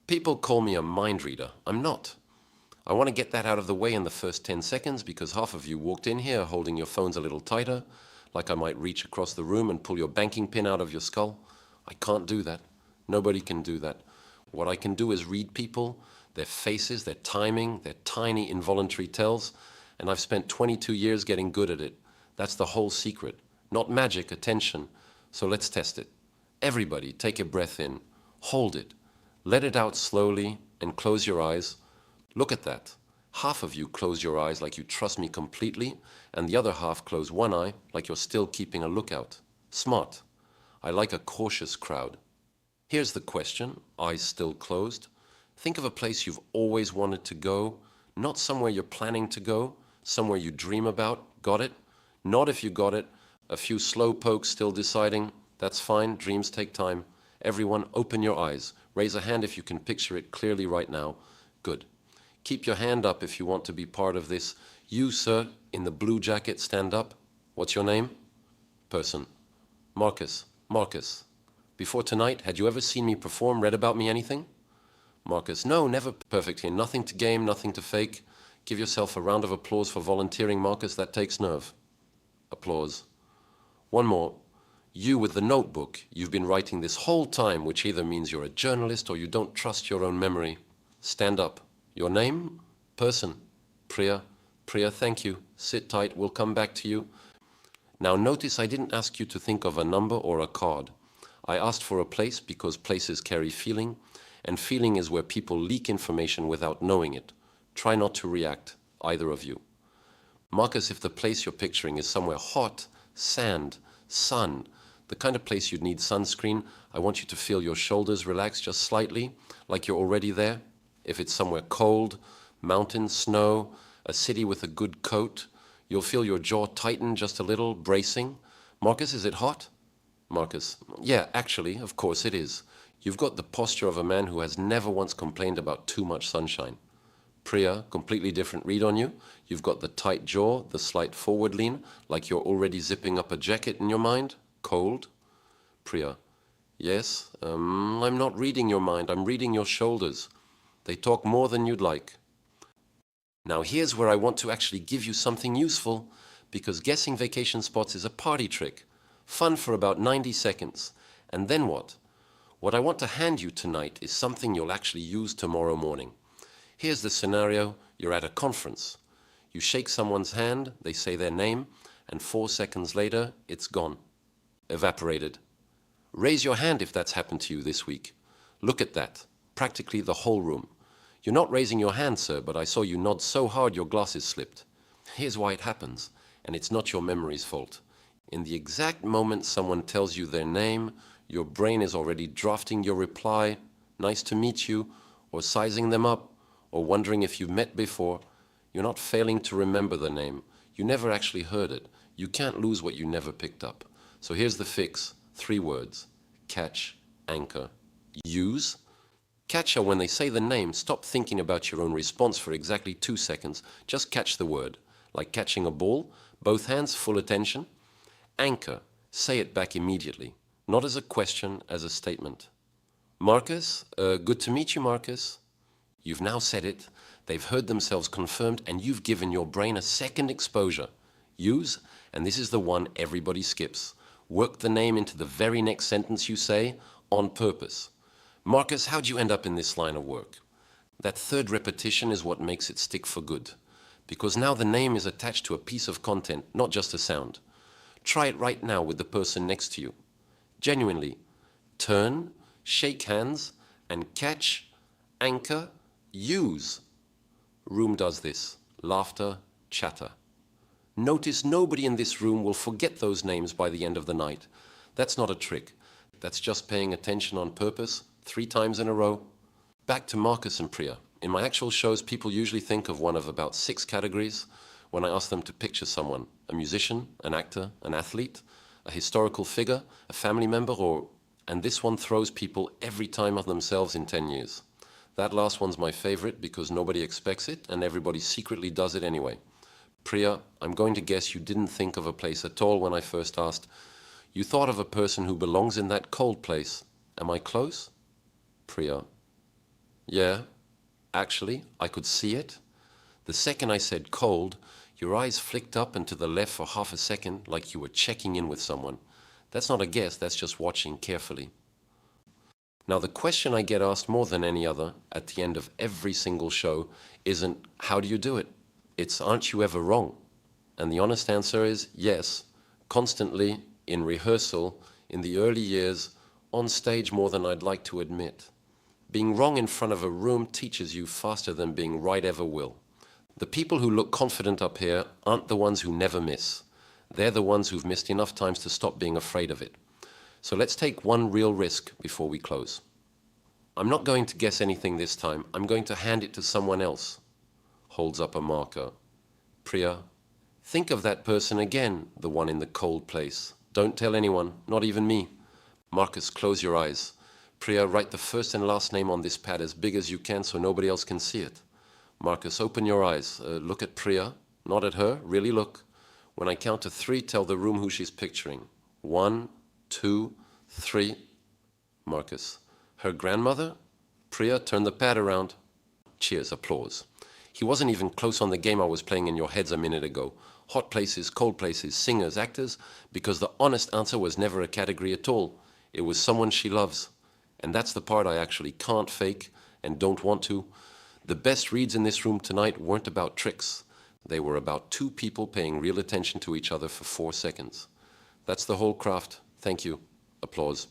People call me a mind reader. I'm not. I want to get that out of the way in the first 10 seconds because half of you walked in here holding your phones a little tighter, like I might reach across the room and pull your banking pin out of your skull. I can't do that. Nobody can do that. What I can do is read people, their faces, their timing, their tiny involuntary tells, and I've spent 22 years getting good at it. That's the whole secret. Not magic, attention. So let's test it. Everybody, take a breath in. Hold it. Let it out slowly and close your eyes. Look at that. Half of you close your eyes like you trust me completely, and the other half close one eye like you're still keeping a lookout. Smart. I like a cautious crowd. Here's the question, eyes still closed. Think of a place you've always wanted to go, not somewhere you're planning to go, somewhere you dream about. Got it? Not if you got it. A few slow pokes still deciding. That's fine, dreams take time. Everyone, open your eyes. Raise a hand if you can picture it clearly right now. Good. Keep your hand up if you want to be part of this. You, sir, in the blue jacket, stand up. What's your name? Person. Marcus. Marcus. Before tonight, had you ever seen me perform, read about me, anything? Marcus. No, never. Perfect here. Nothing to game, nothing to fake. Give yourself a round of applause for volunteering, Marcus. That takes nerve. Applause. One more. You with the notebook. You've been writing this whole time, which either means you're a journalist or you don't trust your own memory. Stand up. Your name? Person. Priya. Priya, thank you. Sit tight. We'll come back to you. Now notice I didn't ask you to think of a number or a card. I asked for a place because places carry feeling, and feeling is where people leak information without knowing it. Try not to react, either of you. Marcus, if the place you're picturing is somewhere hot, sand, sun, the kind of place you'd need sunscreen, I want you to feel your shoulders relax just slightly, like you're already there. If it's somewhere cold, mountains, snow, a city with a good coat, you'll feel your jaw tighten just a little, bracing. Marcus, is it hot? Marcus, yeah, actually, of course it is. You've got the posture of a man who has never once complained about too much sunshine. Priya, completely different read on you. You've got the tight jaw, the slight forward lean, like you're already zipping up a jacket in your mind. Cold. Priya, yes, I'm not reading your mind, I'm reading your shoulders. They talk more than you'd like. Now here's where I want to actually give you something useful, because guessing vacation spots is a party trick. Fun for about 90 seconds. And then what? What I want to hand you tonight is something you'll actually use tomorrow morning. Here's the scenario. You're at a conference. You shake someone's hand, they say their name, and 4 seconds later, it's gone. Evaporated. Raise your hand if that's happened to you this week. Look at that. Practically the whole room. You're not raising your hand, sir, but I saw you nod so hard your glasses slipped. Here's why it happens, and it's not your memory's fault. In the exact moment someone tells you their name, your brain is already drafting your reply, nice to meet you, or sizing them up, or wondering if you've met before. You're not failing to remember the name. You never actually heard it. You can't lose what you never picked up. So here's the fix. 3 words. Catch, anchor, use. Catch her when they say the name. Stop thinking about your own response for exactly 2 seconds. Just catch the word. Like catching a ball. Both hands, full attention. Anchor. Say it back immediately. Not as a question, as a statement. Marcus, good to meet you, Marcus. You've now said it. They've heard themselves confirmed, and you've given your brain a second exposure. Use, and this is the one everybody skips. Work the name into the very next sentence you say, on purpose. Marcus, how'd you end up in this line of work? That third repetition is what makes it stick for good. Because now the name is attached to a piece of content, not just a sound. Try it right now with the person next to you. Genuinely, turn, shake hands, and catch, anchor, use. Room does this. Laughter, chatter. Notice nobody in this room will forget those names by the end of the night. That's not a trick. That's just paying attention on purpose, 3 times in a row. Back to Marcus and Priya. In my actual shows, people usually think of one of about 6 categories when I ask them to picture someone: a musician, an actor, an athlete, a historical figure, a family member, and this one throws people every time on themselves in 10 years. That last one's my favorite because nobody expects it and everybody secretly does it anyway. Priya, I'm going to guess you didn't think of a place at all when I first asked. You thought of a person who belongs in that cold place. Am I close? Priya. Yeah, actually, I could see it. The second I said cold, your eyes flicked up and to the left for half a second like you were checking in with someone. That's not a guess, that's just watching carefully. Now, the question I get asked more than any other at the end of every single show isn't, how do you do it? It's, aren't you ever wrong? And the honest answer is yes, constantly, in rehearsal, in the early years, on stage more than I'd like to admit. Being wrong in front of a room teaches you faster than being right ever will. The people who look confident up here aren't the ones who never miss. They're the ones who've missed enough times to stop being afraid of it. So let's take one real risk before we close. I'm not going to guess anything this time. I'm going to hand it to someone else. Holds up a marker. Priya, think of that person again, the one in the cold place. Don't tell anyone, not even me. Marcus, close your eyes. Priya, write the first and last name on this pad as big as you can so nobody else can see it. Marcus, open your eyes. Look at Priya, not at her, really look. When I count to 3, tell the room who she's picturing. 1, 2, 3. Marcus, her grandmother? Priya, turn the pad around. Cheers, applause. He wasn't even close on the game I was playing in your heads a minute ago. Hot places, cold places, singers, actors, because the honest answer was never a category at all. It was someone she loves. And that's the part I actually can't fake and don't want to. The best reads in this room tonight weren't about tricks. They were about 2 people paying real attention to each other for 4 seconds. That's the whole craft. Thank you. Applause.